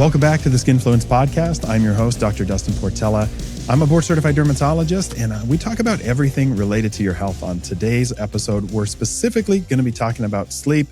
Welcome back to the Skinfluence Podcast. I'm your host, Dr. Dustin Portela. I'm a board-certified dermatologist, and we talk about everything related to your health. On today's episode, we're specifically going to be talking about sleep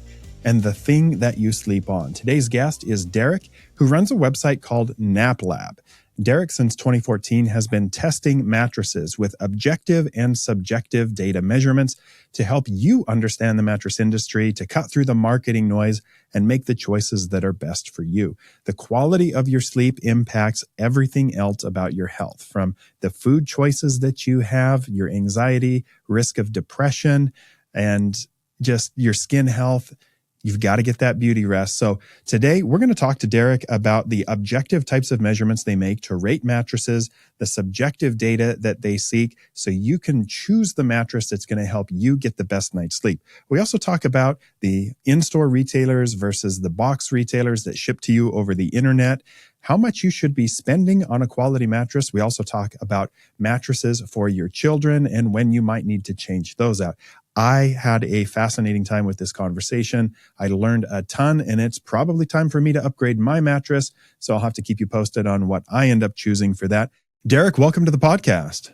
and the thing that you sleep on. Today's guest is Derek, who runs a website called NapLab. Derek, since 2014, has been testing mattresses with objective and subjective data measurements to help you understand the mattress industry, to cut through the marketing noise, and make the choices that are best for you. The quality of your sleep impacts everything else about your health, from the food choices that you have, your anxiety, risk of depression, and just your skin health. You've got to get that beauty rest. So today we're going to talk to Derek about the objective types of measurements they make to rate mattresses, the subjective data that they seek, so you can choose the mattress that's going to help you get the best night's sleep. We also talk about the in-store retailers versus the box retailers that ship to you over the internet, how much you should be spending on a quality mattress. We also talk about mattresses for your children and when you might need to change those out. I had a fascinating time with this conversation. I learned a ton, and it's probably time for me to upgrade my mattress. So I'll have to keep you posted on what I end up choosing for that. Derek, welcome to the podcast.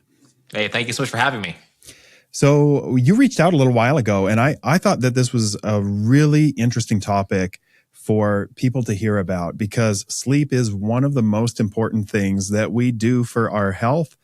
Hey, thank you so much for having me. So you reached out a little while ago, and I thought that this was a really interesting topic for people to hear about, because sleep is one of the most important things that we do for our health.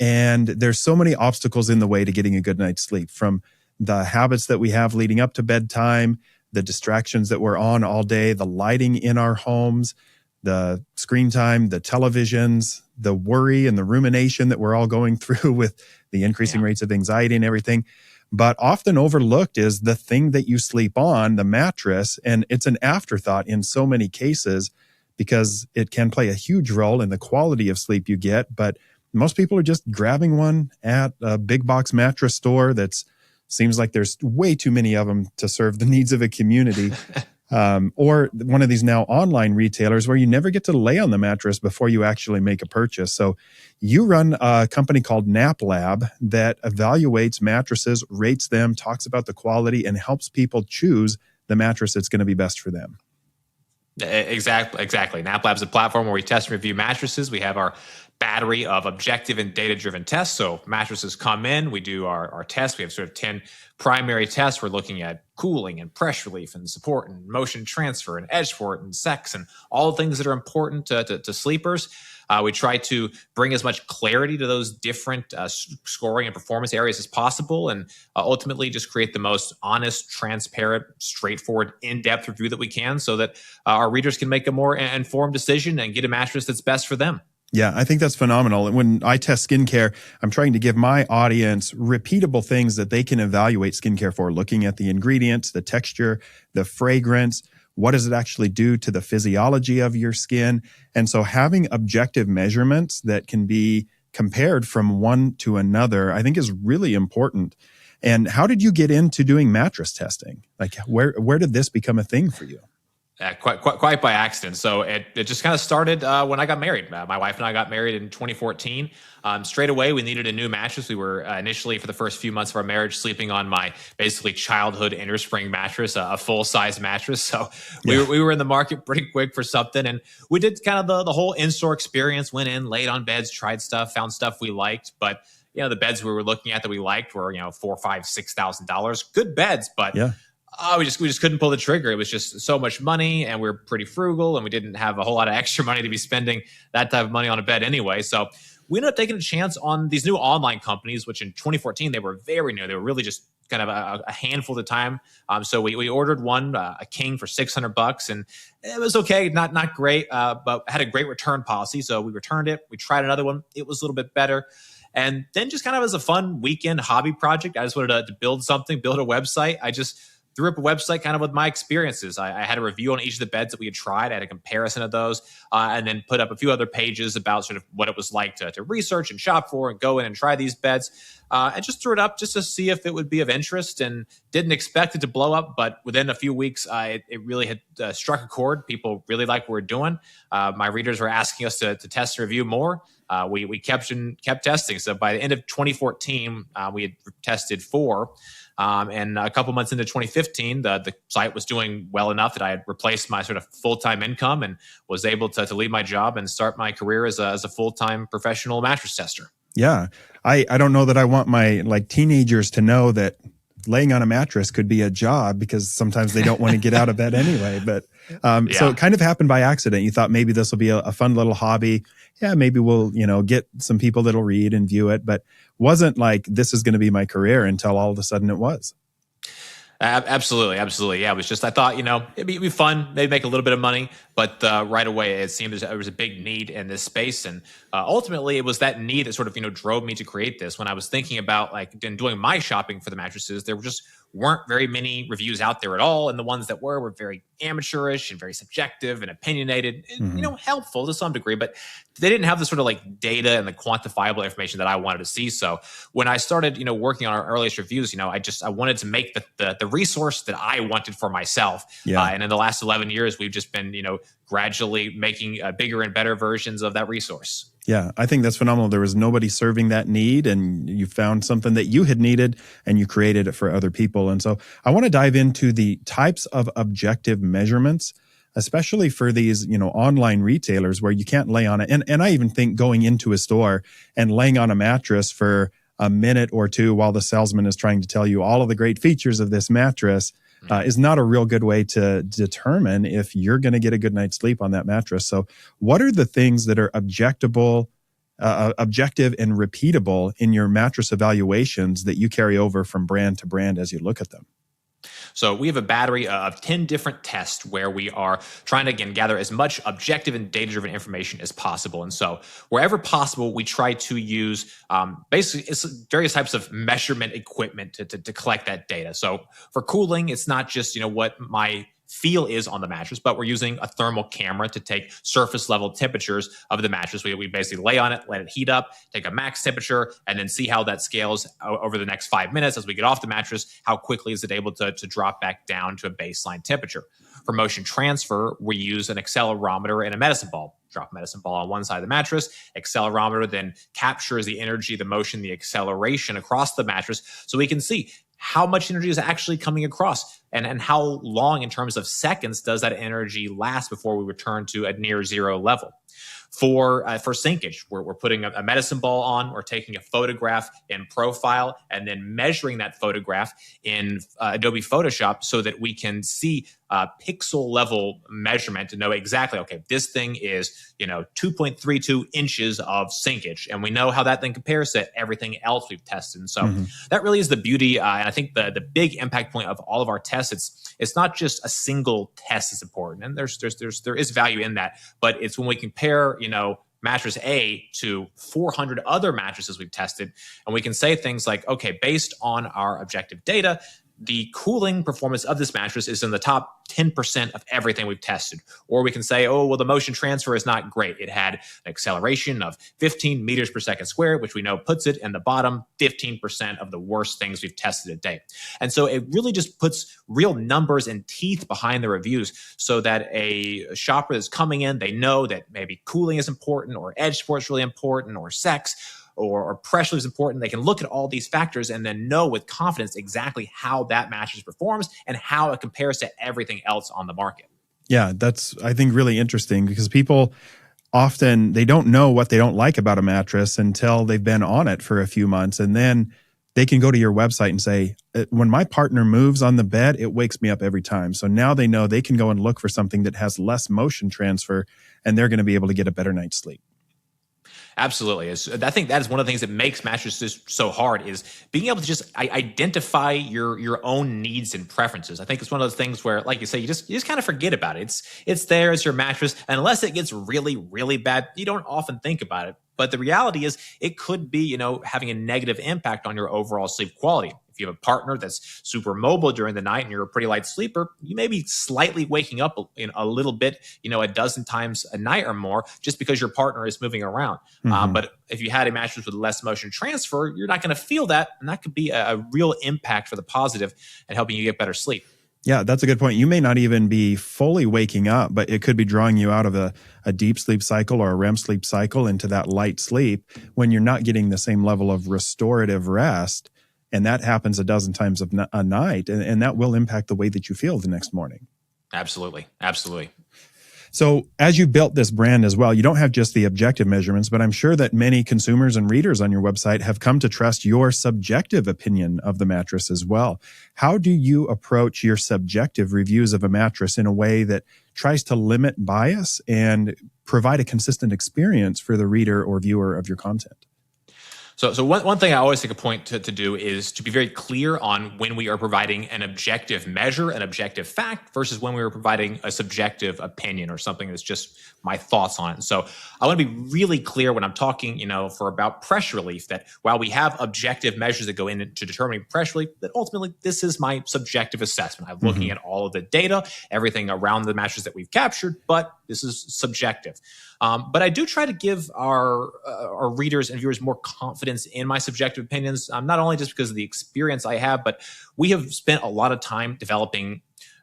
And there's so many obstacles in the way to getting a good night's sleep, from the habits that we have leading up to bedtime, the distractions that we're on all day, the lighting in our homes, the screen time, the televisions, the worry and the rumination that we're all going through with the increasing rates of anxiety and everything. But often overlooked is the thing that you sleep on, the mattress, and it's an afterthought in so many cases because it can play a huge role in the quality of sleep you get. But most people are just grabbing one at a big box mattress store that's seems like there's way too many of them to serve the needs of a community. Or one of these now online retailers where you never get to lay on the mattress before you actually make a purchase. So you run a company called NapLab that evaluates mattresses, rates them, talks about the quality, and helps people choose the mattress that's going to be best for them. Exactly. NapLab is a platform where we test and review mattresses. We have our battery of objective and data-driven tests. So mattresses come in, we do our tests. We have sort of 10 primary tests. We're looking at cooling and pressure relief and support and motion transfer and edge support and sex and all the things that are important to sleepers. We try to bring as much clarity to those different scoring and performance areas as possible, and ultimately just create the most honest, transparent, straightforward, in-depth review that we can, so that our readers can make a more informed decision and get a mattress that's best for them. Yeah, I think that's phenomenal. When I test skincare, I'm trying to give my audience repeatable things that they can evaluate skincare for, looking at the ingredients, the texture, the fragrance. What does it actually do to the physiology of your skin? And so having objective measurements that can be compared from one to another, I think is really important. And how did you get into doing mattress testing? Like where did this become a thing for you? Quite by accident. So it just kind of started when I got married. My wife and I got married in 2014. Straight away, we needed a new mattress. We were initially, for the first few months of our marriage, sleeping on my basically childhood innerspring mattress, a full-size mattress. So we were in the market pretty quick for something. And we did kind of the whole in-store experience, went in, laid on beds, tried stuff, found stuff we liked. But the beds we were looking at that we liked were, $4,000, $5,000, $6,000. Good beds, but we just couldn't pull the trigger. It was just so much money, and we were pretty frugal, and we didn't have a whole lot of extra money to be spending that type of money on a bed anyway. So we ended up taking a chance on these new online companies, which in 2014, they were very new. They were really just kind of a handful at the time. So we ordered one, a king, for $600, and it was okay, not great, but had a great return policy. So we returned it. We tried another one. It was a little bit better. And then just kind of as a fun weekend hobby project, I just wanted to build something, build a website. I just threw up a website kind of with my experiences. I had a review on each of the beds that we had tried. I had a comparison of those, and then put up a few other pages about sort of what it was like to research and shop for and go in and try these beds. and just threw it up just to see if it would be of interest, and didn't expect it to blow up. But within a few weeks, it really had struck a chord. People really liked what we're doing. My readers were asking us to test and review more. We kept testing. So by the end of 2014, we had tested 4. And a couple months into 2015, the site was doing well enough that I had replaced my sort of full-time income and was able to leave my job and start my career as a full-time professional mattress tester. Yeah. I don't know that I want my teenagers to know that laying on a mattress could be a job, because sometimes they don't want to get out of bed anyway. But so it kind of happened by accident. You thought maybe this will be a fun little hobby. Yeah, maybe we'll, get some people that'll read and view it, but wasn't like this is going to be my career until all of a sudden it was. Absolutely. Yeah, it was just, I thought, it'd be fun, maybe make a little bit of money, but right away it seemed there was a big need in this space. And ultimately it was that need that sort of, drove me to create this. When I was thinking about doing my shopping for the mattresses, there just weren't very many reviews out there at all. And the ones that were very amateurish and very subjective and opinionated, and, helpful to some degree, but they didn't have the sort of data and the quantifiable information that I wanted to see. So when I started, working on our earliest reviews, I wanted to make the resource that I wanted for myself. Yeah. And in the last 11 years, we've just been, gradually making bigger and better versions of that resource. Yeah, I think that's phenomenal. There was nobody serving that need, and you found something that you had needed and you created it for other people. And so I want to dive into the types of objective measurements, especially for these, online retailers where you can't lay on it. And I even think going into a store and laying on a mattress for a minute or two while the salesman is trying to tell you all of the great features of this mattress is not a real good way to determine if you're going to get a good night's sleep on that mattress. So what are the things that are objective and repeatable in your mattress evaluations that you carry over from brand to brand as you look at them? So we have a battery of 10 different tests where we are trying to, again, gather as much objective and data-driven information as possible. And so wherever possible, we try to use basically it's various types of measurement equipment to collect that data. So for cooling, it's not just, what my feel is on the mattress, but we're using a thermal camera to take surface level temperatures of the mattress. We basically lay on it, let it heat up, take a max temperature, and then see how that scales over the next 5 minutes. As we get off the mattress, how quickly is it able to drop back down to a baseline temperature. For motion transfer, we use an accelerometer and a medicine ball. Drop a medicine ball on one side of the mattress. Accelerometer then captures the energy, the motion, the acceleration across the mattress, so we can see how much energy is actually coming across, and how long in terms of seconds does that energy last before we return to a near zero level. For sinkage, we're putting a medicine ball on, or taking a photograph in profile and then measuring that photograph in Adobe Photoshop so that we can see pixel level measurement to know exactly, okay, this thing is 2.32 inches of sinkage, and we know how that thing compares to everything else we've tested. And so that really is the beauty, and I think the big impact point of all of our tests. It's not just a single test that's important, and there is value in that, but it's when we compare mattress A to 400 other mattresses we've tested, and we can say things like, okay, based on our objective data, the cooling performance of this mattress is in the top 10% of everything we've tested. Or we can say, oh, well, the motion transfer is not great. It had an acceleration of 15 meters per second squared, which we know puts it in the bottom 15% of the worst things we've tested to date. And so it really just puts real numbers and teeth behind the reviews, so that a shopper that's coming in, they know that maybe cooling is important, or edge support is really important, or sex, or pressure is important. They can look at all these factors and then know with confidence exactly how that mattress performs and how it compares to everything else on the market. Yeah, that's, I think, really interesting, because people often, they don't know what they don't like about a mattress until they've been on it for a few months. And then they can go to your website and say, when my partner moves on the bed, it wakes me up every time. So now they know they can go and look for something that has less motion transfer, and they're going to be able to get a better night's sleep. Absolutely. I think that is one of the things that makes mattresses so hard, is being able to just identify your own needs and preferences. I think it's one of those things where, like you say, you just kind of forget about it. It's there as your mattress, and unless it gets really, really bad, you don't often think about it. But the reality is, it could be, having a negative impact on your overall sleep quality. If you have a partner that's super mobile during the night and you're a pretty light sleeper, you may be slightly waking up in a little bit, a dozen times a night or more, just because your partner is moving around. But if you had a mattress with less motion transfer, you're not going to feel that. And that could be a real impact for the positive and helping you get better sleep. Yeah, that's a good point. You may not even be fully waking up, but it could be drawing you out of a deep sleep cycle or a REM sleep cycle into that light sleep when you're not getting the same level of restorative rest. And that happens a dozen times a night. And that will impact the way that you feel the next morning. Absolutely. Absolutely. So as you built this brand as well, you don't have just the objective measurements, but I'm sure that many consumers and readers on your website have come to trust your subjective opinion of the mattress as well. How do you approach your subjective reviews of a mattress in a way that tries to limit bias and provide a consistent experience for the reader or viewer of your content? So one thing I always take a point to do is to be very clear on when we are providing an objective measure, an objective fact, versus when we are providing a subjective opinion or something that's just my thoughts on it. And so I want to be really clear when I'm talking, for about pressure relief, that while we have objective measures that go into determining pressure relief, that ultimately this is my subjective assessment. I'm looking at all of the data, everything around the mattress that we've captured, but this is subjective. But I do try to give our readers and viewers more confidence in my subjective opinions, not only just because of the experience I have, but we have spent a lot of time developing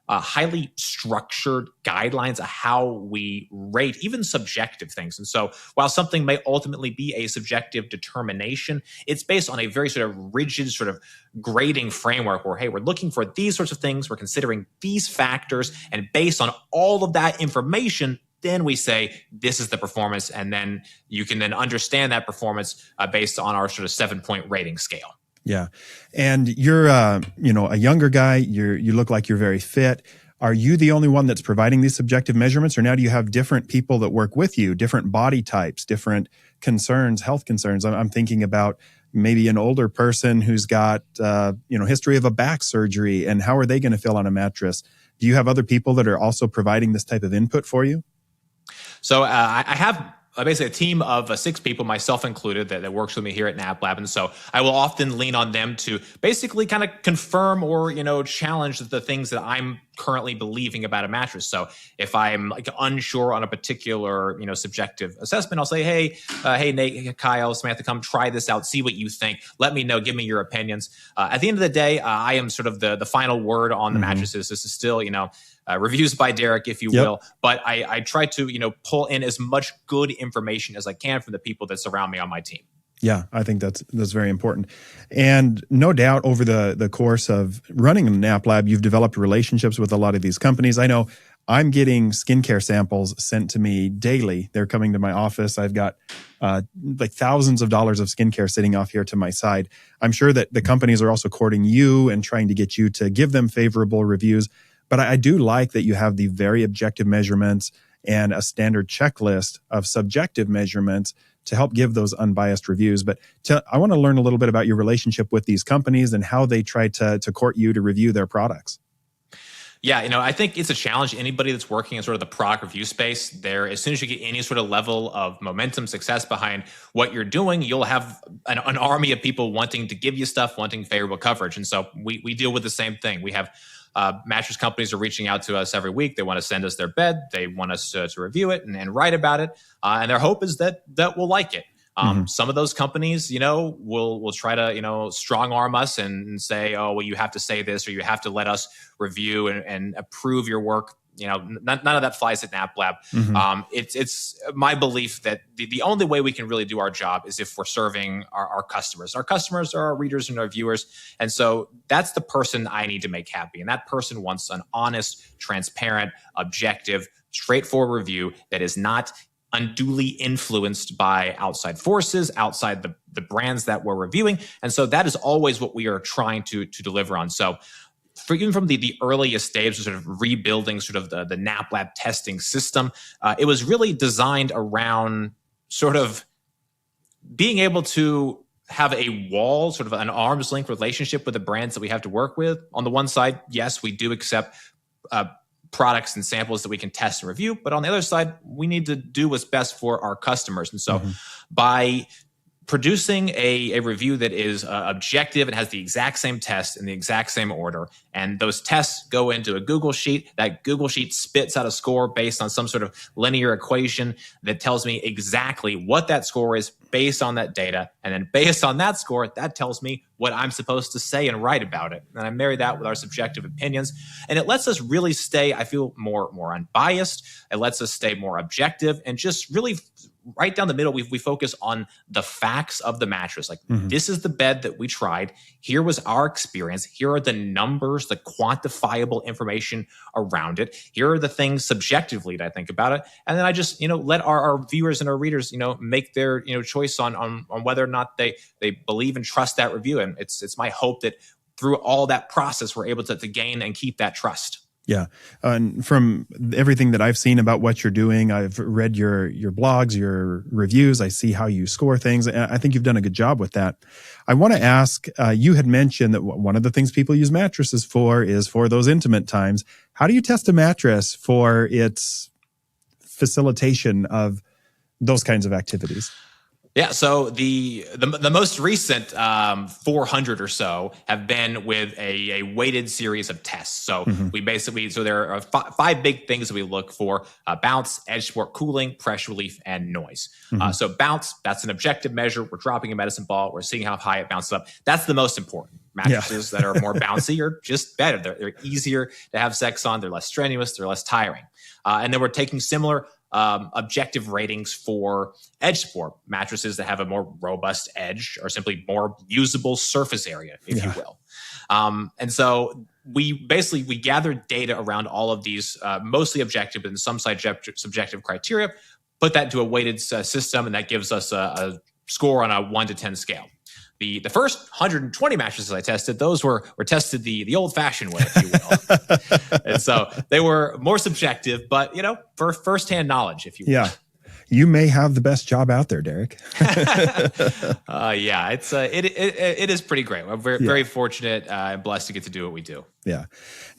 highly structured guidelines of how we rate even subjective things. And so while something may ultimately be a subjective determination, it's based on a very sort of rigid sort of grading framework where, hey, we're looking for these sorts of things, we're considering these factors, and based on all of that information, then we say this is the performance, and then you can then understand that performance based on our sort of 7-point rating scale. Yeah. And you're, a younger guy, you look like you're very fit. Are you the only one that's providing these subjective measurements, or now do you have different people that work with you, different body types, different concerns, health concerns? I'm thinking about maybe an older person who's got, history of a back surgery, and how are they going to feel on a mattress? Do you have other people that are also providing this type of input for you? So I have basically a team of 6 people, myself included, that works with me here at NapLab. And so I will often lean on them to basically kind of confirm or, challenge the things that I'm currently believing about a mattress. So if I'm unsure on a particular, subjective assessment, I'll say, hey, Nate, Kyle, Samantha, come try this out, see what you think. Let me know, give me your opinions. At the end of the day, I am sort of the final word on the mattresses. This is still, reviews by Derek, if you will. But I try to, pull in as much good information as I can from the people that surround me on my team. Yeah, I think that's very important. And no doubt over the course of running a NapLab, you've developed relationships with a lot of these companies. I know I'm getting skincare samples sent to me daily. They're coming to my office. I've got thousands of dollars of skincare sitting off here to my side. I'm sure that the companies are also courting you and trying to get you to give them favorable reviews. But I do like that you have the very objective measurements and a standard checklist of subjective measurements to help give those unbiased reviews. But I want to learn a little bit about your relationship with these companies and how they try to court you to review their products. Yeah, I think it's a challenge. Anybody that's working in sort of the product review space, there, as soon as you get any sort of level of momentum, success behind what you're doing, you'll have an army of people wanting to give you stuff, wanting favorable coverage. And so we deal with the same thing. We have mattress companies are reaching out to us every week. They want to send us their bed. They want us to review it and write about it. And their hope is that we'll like it. Some of those companies, will try to, strong arm us and say, oh, well, you have to say this, or you have to let us review and approve your work. None of that flies at NapLab. It's my belief that the only way we can really do our job is if we're serving our customers. Our customers are our readers and our viewers. And so that's the person I need to make happy. And that person wants an honest, transparent, objective, straightforward review that is not unduly influenced by outside forces, outside the brands that we're reviewing. And so that is always what we are trying to deliver on. So even from the earliest stages of sort of rebuilding sort of the NapLab testing system, it was really designed around sort of being able to have a wall, sort of an arm's length relationship with the brands that we have to work with. On the one side, yes, we do accept products and samples that we can test and review. But on the other side, we need to do what's best for our customers. And so by producing a review that is objective and has the exact same test in the exact same order. And those tests go into a Google Sheet. That Google Sheet spits out a score based on some sort of linear equation that tells me exactly what that score is based on that data. And then based on that score, that tells me what I'm supposed to say and write about it. And I marry that with our subjective opinions. And it lets us really stay, I feel, more unbiased. It lets us stay more objective and just really right down the middle, we focus on the facts of the mattress. Like, this is the bed that we tried. Here was our experience. Here are the numbers, the quantifiable information around it. Here are the things subjectively that I think about it. And then I just, let our viewers and our readers, make their, choice on whether or not they believe and trust that review. And it's my hope that through all that process, we're able to gain and keep that trust. Yeah. And from everything that I've seen about what you're doing, I've read your blogs, your reviews. I see how you score things. And I think you've done a good job with that. I want to ask, you had mentioned that one of the things people use mattresses for is for those intimate times. How do you test a mattress for its facilitation of those kinds of activities? Yeah, so the most recent 400 or so have been with a weighted series of tests. So we basically, there are five big things that we look for: bounce, edge support, cooling, pressure relief, and noise. So bounce, that's an objective measure. We're dropping a medicine ball. We're seeing how high it bounces up. That's the most important. Mattresses that are more bouncy are just better. They're easier to have sex on. They're less strenuous. They're less tiring. And then we're taking similar objective ratings for edge support. Mattresses that have a more robust edge or simply more usable surface area, if you will. And so we gathered data around all of these, mostly objective and some subjective criteria, put that into a weighted system, and that gives us a score on a 1 to 10 scale. The first 120 mattresses I tested, those were tested the old-fashioned way, if you will. And so they were more subjective, but, for firsthand knowledge, if you will. Yeah. You may have the best job out there, Derek. Yeah, it is pretty great. I'm very fortunate and blessed to get to do what we do. Yeah.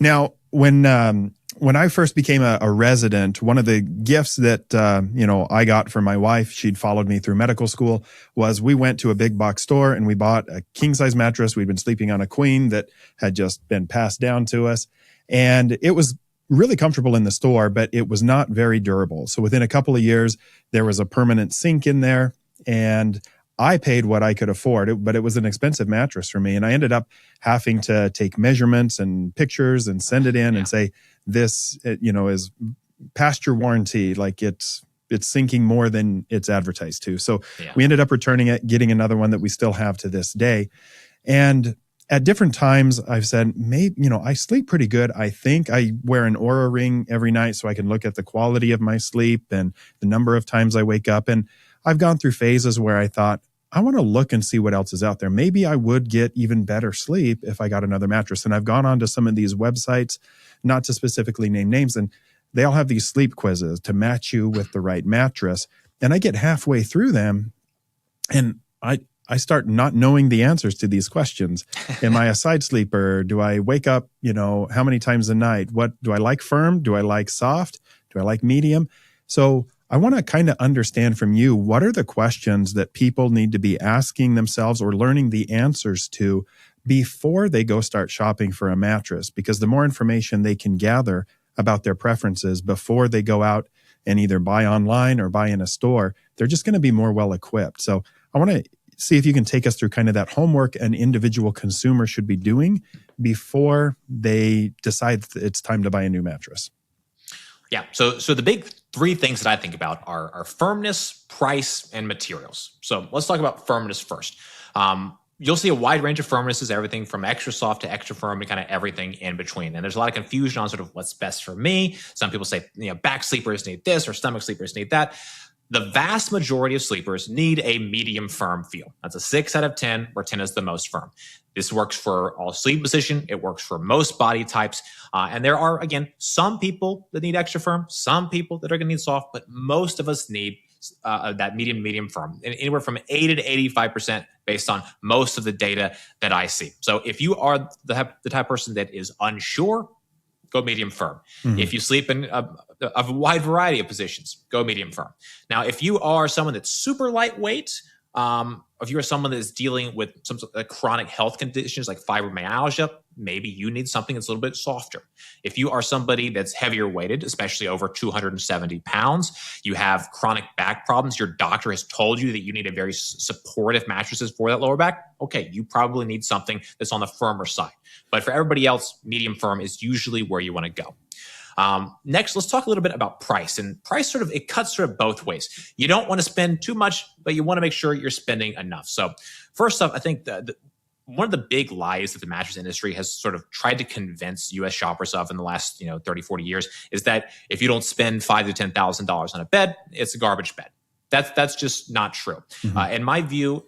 Now, when I first became a resident, one of the gifts that, I got from my wife, she'd followed me through medical school, was we went to a big box store and we bought a king size mattress. We'd been sleeping on a queen that had just been passed down to us. And it was really comfortable in the store, but it was not very durable. So within a couple of years, there was a permanent sink in there, and I paid what I could afford, but it was an expensive mattress for me. And I ended up having to take measurements and pictures and send it in and say, this, is past your warranty. Like it's sinking more than it's advertised to. So we ended up returning it, getting another one that we still have to this day. And at different times, I've said, maybe, I sleep pretty good. I think I wear an Oura ring every night so I can look at the quality of my sleep and the number of times I wake up. And I've gone through phases where I thought, I want to look and see what else is out there. Maybe I would get even better sleep if I got another mattress. And I've gone on to some of these websites, not to specifically name names, and they all have these sleep quizzes to match you with the right mattress. And I get halfway through them and I start not knowing the answers to these questions. Am I a side sleeper? Do I wake up, how many times a night? What do I like, firm? Do I like soft? Do I like medium? So I want to kind of understand from you, what are the questions that people need to be asking themselves or learning the answers to before they go start shopping for a mattress? Because the more information they can gather about their preferences before they go out and either buy online or buy in a store, they're just going to be more well equipped. So I want to see if you can take us through kind of that homework an individual consumer should be doing before they decide it's time to buy a new mattress. Yeah. So the big three things that I think about are firmness, price, and materials. So let's talk about firmness first. You'll see a wide range of firmnesses, everything from extra soft to extra firm and kind of everything in between. And there's a lot of confusion on sort of what's best for me. Some people say, back sleepers need this or stomach sleepers need that. The vast majority of sleepers need a medium firm feel. That's a 6 out of 10, where 10 is the most firm. This works for all sleep position. It works for most body types. And there are, again, some people that need extra firm, some people that are going to need soft, but most of us need that medium firm, and anywhere from 80 to 85% based on most of the data that I see. So if you are the type of person that is unsure, go medium firm. Mm-hmm. If you sleep in a wide variety of positions, go medium firm. Now, if you are someone that's super lightweight, If you're someone that is dealing with some sort of chronic health conditions like fibromyalgia, maybe you need something that's a little bit softer. If you are somebody that's heavier weighted, especially over 270 pounds, you have chronic back problems, your doctor has told you that you need a very supportive mattresses for that lower back, okay, you probably need something that's on the firmer side. But for everybody else, medium firm is usually where you want to go. Next, let's talk a little bit about price. And price it cuts sort of both ways. You don't want to spend too much, but you want to make sure you're spending enough. So first off, I think one of the big lies that the mattress industry has sort of tried to convince U.S. shoppers of in the last 30, 40 years is that if you don't spend $5,000 to $10,000 on a bed, it's a garbage bed. That's just not true. In my view,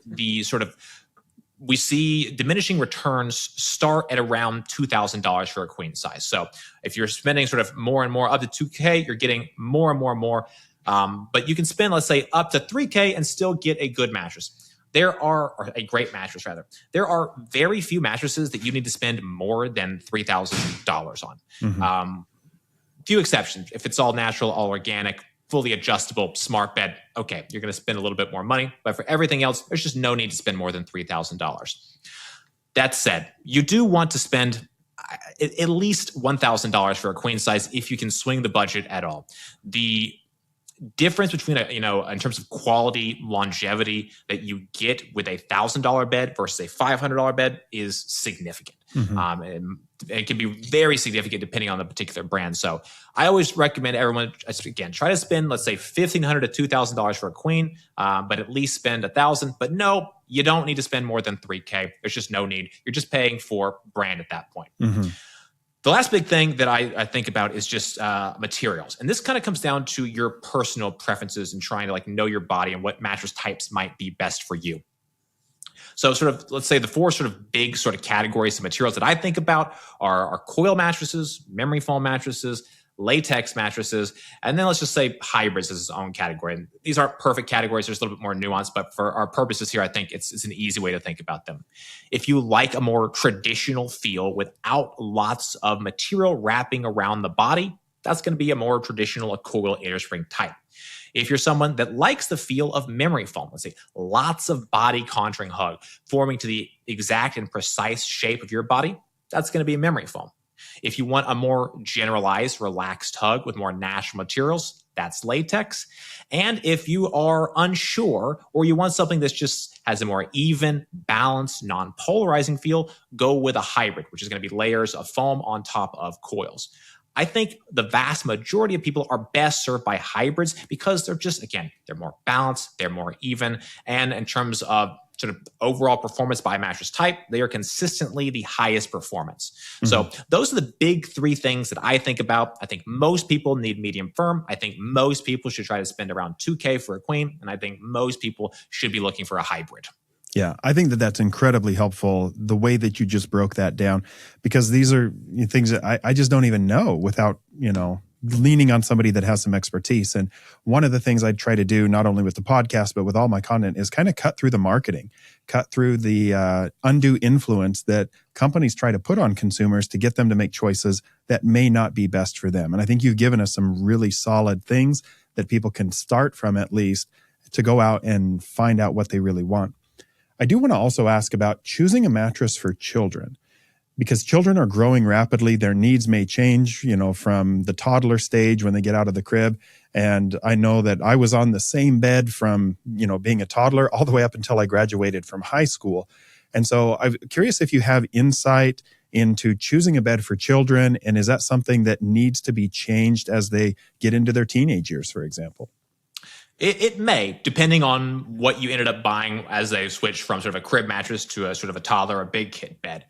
we see diminishing returns start at around $2,000 for a queen size. So if you're spending sort of more and more up to $2,000, you're getting more and more and more. But you can spend, let's say, up to $3,000 and still get a good mattress. Or a great mattress rather. There are very few mattresses that you need to spend more than $3,000 on. Few exceptions. If it's all natural, all organic, fully adjustable, smart bed, okay, you're going to spend a little bit more money. But for everything else, there's just no need to spend more than $3,000. That said, you do want to spend at least $1,000 for a queen size if you can swing the budget at all. The difference between in terms of quality, longevity that you get with a $1,000 bed versus a $500 bed is significant. And it can be very significant depending on the particular brand. So I always recommend everyone, again, try to spend, let's say, $1,500 to $2,000 for a queen, but at least spend $1,000. But no, you don't need to spend more than $3,000. There's just no need. You're just paying for brand at that point. The last big thing that I think about is just materials. And this kind of comes down to your personal preferences and trying to know your body and what mattress types might be best for you. So let's say the four big categories of materials that I think about are coil mattresses, memory foam mattresses, latex mattresses, and then let's just say hybrids as its own category. And these aren't perfect categories. There's a little bit more nuance, but for our purposes here, I think it's an easy way to think about them. If you like a more traditional feel without lots of material wrapping around the body, that's going to be a more traditional coil inner spring type. If you're someone that likes the feel of memory foam, let's say lots of body contouring hug forming to the exact and precise shape of your body, that's going to be memory foam. If you want a more generalized, relaxed hug with more natural materials, that's latex. And if you are unsure or you want something that just has a more even, balanced, non-polarizing feel, go with a hybrid, which is going to be layers of foam on top of coils. I think the vast majority of people are best served by hybrids because they're just, again, they're more balanced, they're more even, and in terms of overall performance by mattress type, they are consistently the highest performance. So those are the big three things that I think about. I think most people need medium firm. I think most people should try to spend around $2,000 for a queen. And I think most people should be looking for a hybrid. Yeah, I think that's incredibly helpful, the way that you just broke that down, because these are things that I just don't even know without, leaning on somebody that has some expertise. And one of the things I try to do, not only with the podcast, but with all my content, is kind of cut through the marketing, cut through the undue influence that companies try to put on consumers to get them to make choices that may not be best for them. And I think you've given us some really solid things that people can start from, at least, to go out and find out what they really want. I do want to also ask about choosing a mattress for children, because children are growing rapidly. Their needs may change, from the toddler stage when they get out of the crib. And I know that I was on the same bed from, being a toddler all the way up until I graduated from high school. And so I'm curious if you have insight into choosing a bed for children. And is that something that needs to be changed as they get into their teenage years, for example? It may, depending on what you ended up buying as they switch from a crib mattress to a a toddler or big kid bed.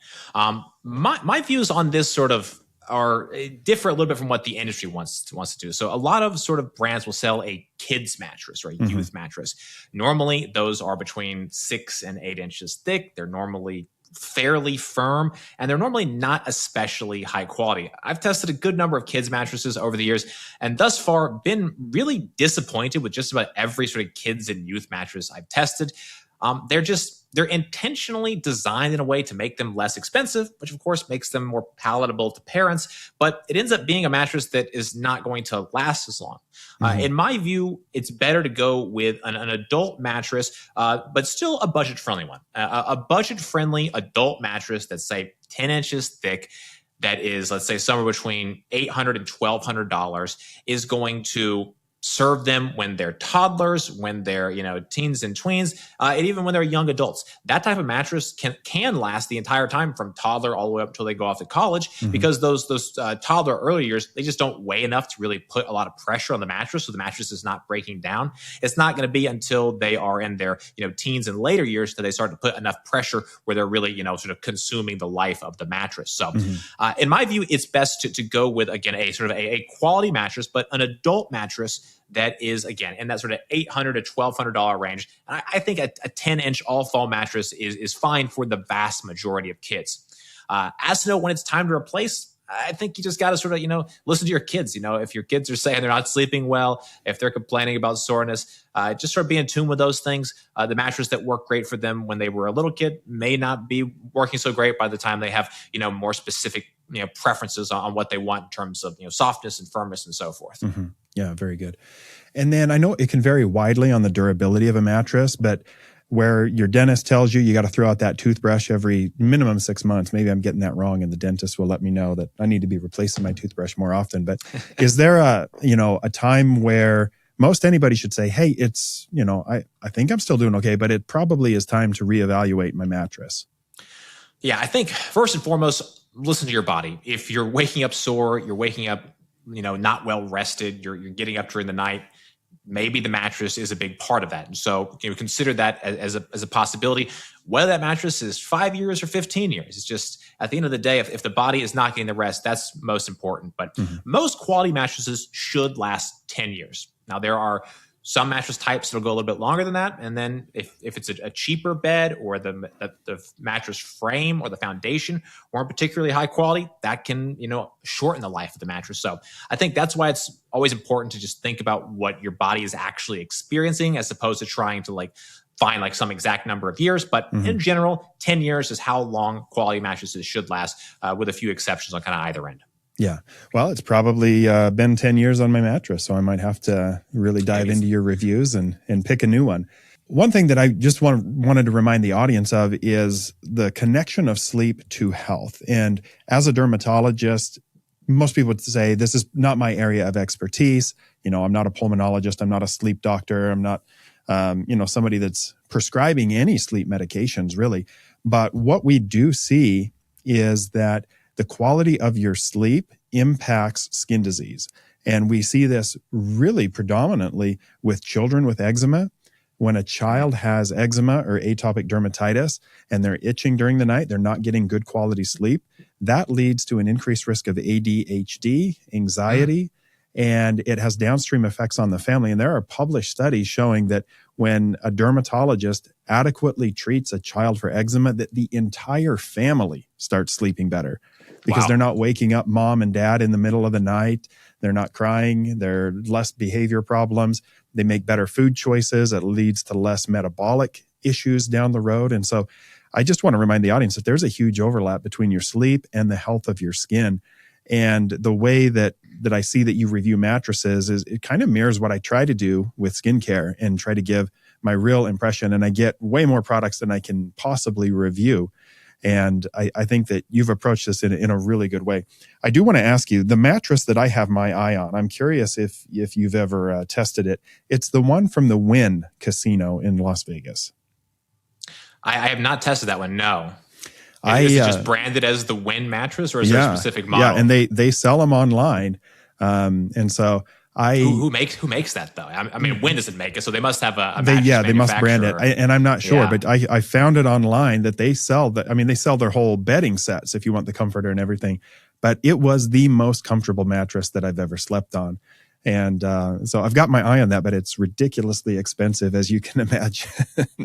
My views on this are differ a little bit from what the industry wants to do. So a lot of brands will sell a kids mattress or a youth mattress. Normally, those are between 6 and 8 inches thick. They're normally fairly firm, and they're normally not especially high quality. I've tested a good number of kids mattresses over the years, and thus far been really disappointed with just about every kids and youth mattress I've tested. They're they're intentionally designed in a way to make them less expensive, which of course makes them more palatable to parents, but it ends up being a mattress that is not going to last as long. In my view, it's better to go with an adult mattress, but still a budget-friendly one. A budget-friendly adult mattress that's, say, 10 inches thick, that is, let's say, somewhere between $800 and $1,200 is going to serve them when they're toddlers, when they're teens and tweens, and even when they're young adults. That type of mattress can last the entire time from toddler all the way up until they go off to college, because those toddler early years, they just don't weigh enough to really put a lot of pressure on the mattress, so the mattress is not breaking down. It's not going to be until they are in their teens and later years that they start to put enough pressure where they're really sort of consuming the life of the mattress. So in my view, it's best to go with, again, a sort of a quality mattress, but an adult mattress that is, again, in that sort of $800 to $1,200 range. And I think a 10-inch all-fall mattress is fine for the vast majority of kids. As to know when it's time to replace, I think you just got to sort of, listen to your kids. If your kids are saying they're not sleeping well, if they're complaining about soreness, just sort of be in tune with those things. The mattress that worked great for them when they were a little kid may not be working so great by the time they have, more specific, preferences on what they want in terms of, softness and firmness and so forth. Yeah, very good. And then I know it can vary widely on the durability of a mattress, but where your dentist tells you got to throw out that toothbrush every minimum 6 months, maybe I'm getting that wrong, and the dentist will let me know that I need to be replacing my toothbrush more often. But is there a time where most anybody should say, hey, it's, I think I'm still doing okay, but it probably is time to reevaluate my mattress? Yeah, I think first and foremost, listen to your body. If you're waking up sore, you're waking up not well rested, you're getting up during the night, maybe the mattress is a big part of that. And so consider that as a possibility. Whether that mattress is 5 years or 15 years, it's just, at the end of the day, if the body is not getting the rest, that's most important. But most quality mattresses should last 10 years. Now, there are some mattress types that'll go a little bit longer than that. And then if it's a cheaper bed, or the mattress frame or the foundation weren't particularly high quality, that can, shorten the life of the mattress. So I think that's why it's always important to just think about what your body is actually experiencing, as opposed to trying to find some exact number of years. But in general, 10 years is how long quality mattresses should last, with a few exceptions on kind of either end. Yeah. Well, it's probably been 10 years on my mattress, so I might have to really dive into your reviews and pick a new one. One thing that I just wanted to remind the audience of is the connection of sleep to health. And as a dermatologist, most people would say, this is not my area of expertise. I'm not a pulmonologist. I'm not a sleep doctor. I'm not, somebody that's prescribing any sleep medications, really. But what we do see is that the quality of your sleep impacts skin disease. And we see this really predominantly with children with eczema. When a child has eczema or atopic dermatitis and they're itching during the night, they're not getting good quality sleep, that leads to an increased risk of ADHD, anxiety, and it has downstream effects on the family. And there are published studies showing that when a dermatologist adequately treats a child for eczema, that the entire family starts sleeping better. Because they're not waking up mom and dad in the middle of the night. They're not crying. There are less behavior problems. They make better food choices. It leads to less metabolic issues down the road. And so I just want to remind the audience that there's a huge overlap between your sleep and the health of your skin. And the way that I see that you review mattresses is it kind of mirrors what I try to do with skincare and try to give my real impression. And I get way more products than I can possibly review. And I think that you've approached this in a really good way. I do want to ask you, the mattress that I have my eye on, I'm curious if you've ever tested it. It's the one from the Wynn Casino in Las Vegas. I have not tested that one, no. Is it just branded as the Wynn mattress, or is there a specific model? Yeah, and they sell them online. And so who makes that though? I mean, Wynn doesn't make it, so they must have a mattress they must brand it. And I'm not sure, but I found it online that they sell that. I mean, they sell their whole bedding sets if you want the comforter and everything. But it was the most comfortable mattress that I've ever slept on. And so I've got my eye on that, but it's ridiculously expensive, as you can imagine.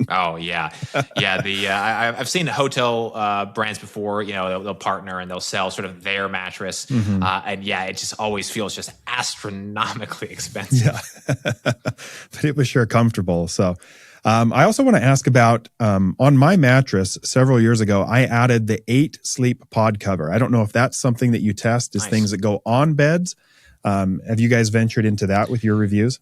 Oh, yeah. Yeah, I've seen hotel brands before, they'll partner and they'll sell sort of their mattress. And yeah, it just always feels just astronomically expensive. Yeah, but it was sure comfortable. So I also want to ask about on my mattress several years ago, I added the 8 sleep pod cover. I don't know if that's something that you test as things that go on beds. Have you guys ventured into that with your reviews?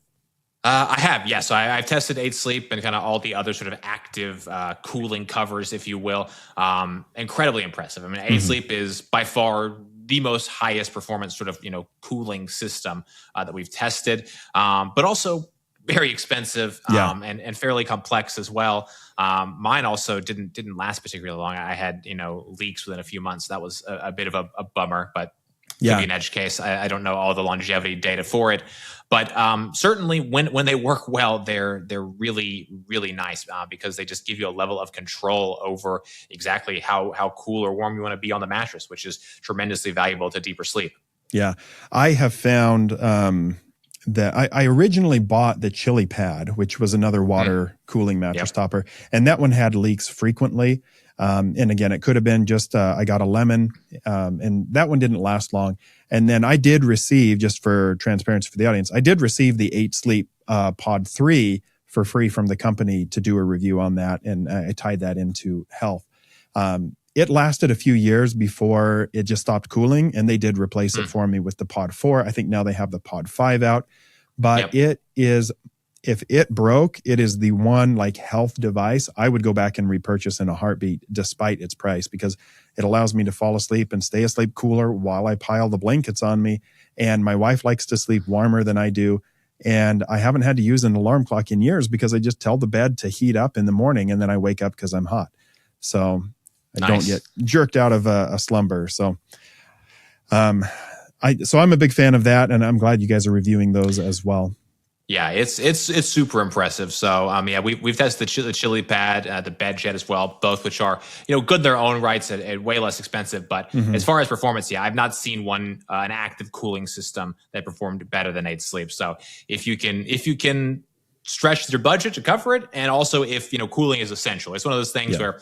I have, yes. So I've tested 8 Sleep and kind of all the other sort of active cooling covers, if you will. Incredibly impressive. I mean, 8 Sleep is by far the most highest performance sort of, cooling system that we've tested, but also very expensive and fairly complex as well. Mine also didn't last particularly long. I had, leaks within a few months. That was a bit of a bummer, but could be an edge case. I don't know all the longevity data for it, but certainly when they work well, they're really, really nice because they just give you a level of control over exactly how cool or warm you want to be on the mattress, which is tremendously valuable to deeper sleep. Yeah, I have found that I originally bought the Chili Pad, which was another water cooling mattress topper, and that one had leaks frequently. And again, it could have been just I got a lemon, and that one didn't last long. And then I did receive, just for transparency for the audience, I did receive the 8 Sleep Pod 3 for free from the company to do a review on that, and I tied that into health. It lasted a few years before it just stopped cooling, and they did replace it for me with the Pod 4. I think now they have the Pod 5 out, but it is, if it broke, it is the one like health device I would go back and repurchase in a heartbeat despite its price, because it allows me to fall asleep and stay asleep cooler while I pile the blankets on me. And my wife likes to sleep warmer than I do. And I haven't had to use an alarm clock in years because I just tell the bed to heat up in the morning and then I wake up because I'm hot. So I don't get jerked out of a slumber. So I'm a big fan of that, and I'm glad you guys are reviewing those as well. Yeah, it's super impressive. So we've tested the Chili Pad, the Bed Jet as well, both which are good in their own rights at way less expensive. But as far as performance, I've not seen one an active cooling system that performed better than 8 Sleep. So if you can stretch your budget to cover it, and also if cooling is essential, it's one of those things where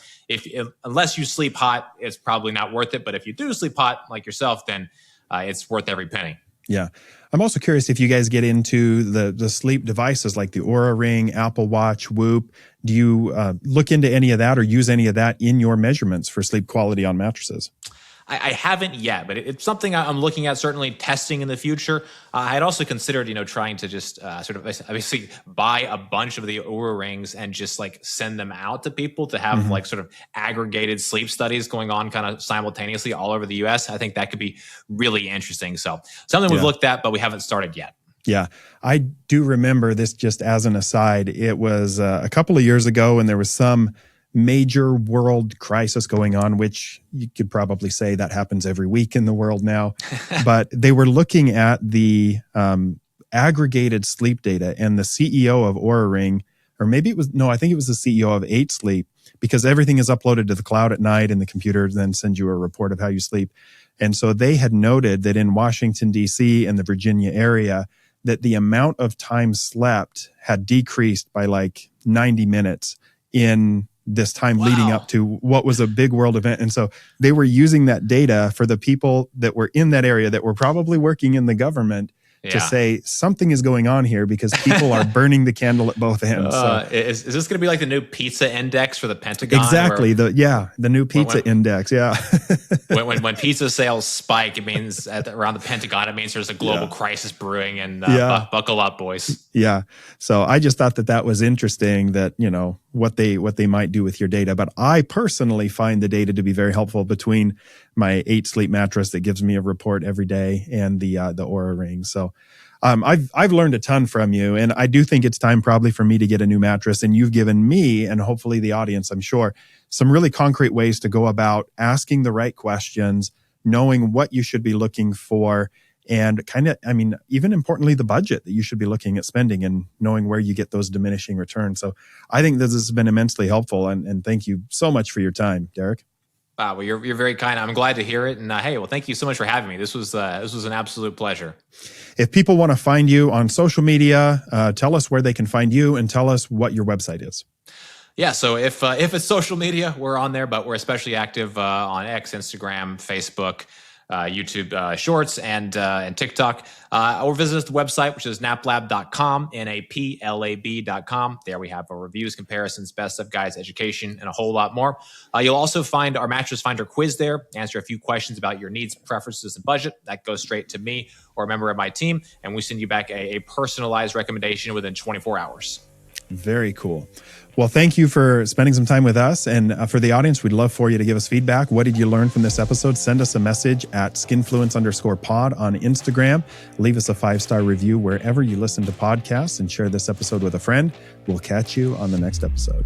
unless you sleep hot, it's probably not worth it. But if you do sleep hot like yourself, then it's worth every penny. Yeah. I'm also curious if you guys get into the sleep devices like the Oura Ring, Apple Watch, Whoop. Do you look into any of that or use any of that in your measurements for sleep quality on mattresses? I haven't yet, but it's something I'm looking at, certainly testing in the future. I had also considered, trying to just sort of obviously buy a bunch of the Oura Rings and just like send them out to people to have like sort of aggregated sleep studies going on kind of simultaneously all over the US. I think that could be really interesting. So something we've looked at, but we haven't started yet. Yeah, I do remember this, just as an aside. It was a couple of years ago when there was some major world crisis going on, which you could probably say that happens every week in the world now. But they were looking at the aggregated sleep data, and the CEO of Oura Ring, or maybe it was, no, I think it was the CEO of 8 Sleep, because everything is uploaded to the cloud at night and the computer then sends you a report of how you sleep. And so they had noted that in Washington, D.C. and the Virginia area, that the amount of time slept had decreased by like 90 minutes in this time leading up to what was a big world event. And so they were using that data for the people that were in that area that were probably working in the government to say something is going on here because people are burning the candle at both ends. Is this going to be like the new pizza index for the Pentagon? Exactly. The new pizza index. Yeah. when pizza sales spike, it means around the Pentagon, it means there's a global crisis brewing, and buckle up, boys. Yeah. So I just thought that was interesting, that, what they might do with your data. But I personally find the data to be very helpful between my 8 Sleep mattress that gives me a report every day and the Oura Ring. So I've learned a ton from you, and I do think it's time probably for me to get a new mattress. And you've given me, and hopefully the audience, I'm sure, some really concrete ways to go about asking the right questions, knowing what you should be looking for, and even importantly, the budget that you should be looking at spending, and knowing where you get those diminishing returns. So I think this has been immensely helpful, and thank you so much for your time, Derek. Wow, well, you're very kind. I'm glad to hear it. And thank you so much for having me. This was an absolute pleasure. If people want to find you on social media, tell us where they can find you, and tell us what your website is. Yeah, so if it's social media, we're on there, but we're especially active on X, Instagram, Facebook, YouTube Shorts and TikTok. Or visit us the website, which is naplab.com, naplab.com. There we have our reviews, comparisons, best of guides, education, and a whole lot more. You'll also find our Mattress Finder quiz there, answer a few questions about your needs, preferences, and budget. That goes straight to me or a member of my team, and we send you back a personalized recommendation within 24 hours. Very cool. Well, thank you for spending some time with us. And for the audience, we'd love for you to give us feedback. What did you learn from this episode? Send us a message at skinfluence_pod on Instagram. Leave us a 5-star review wherever you listen to podcasts and share this episode with a friend. We'll catch you on the next episode.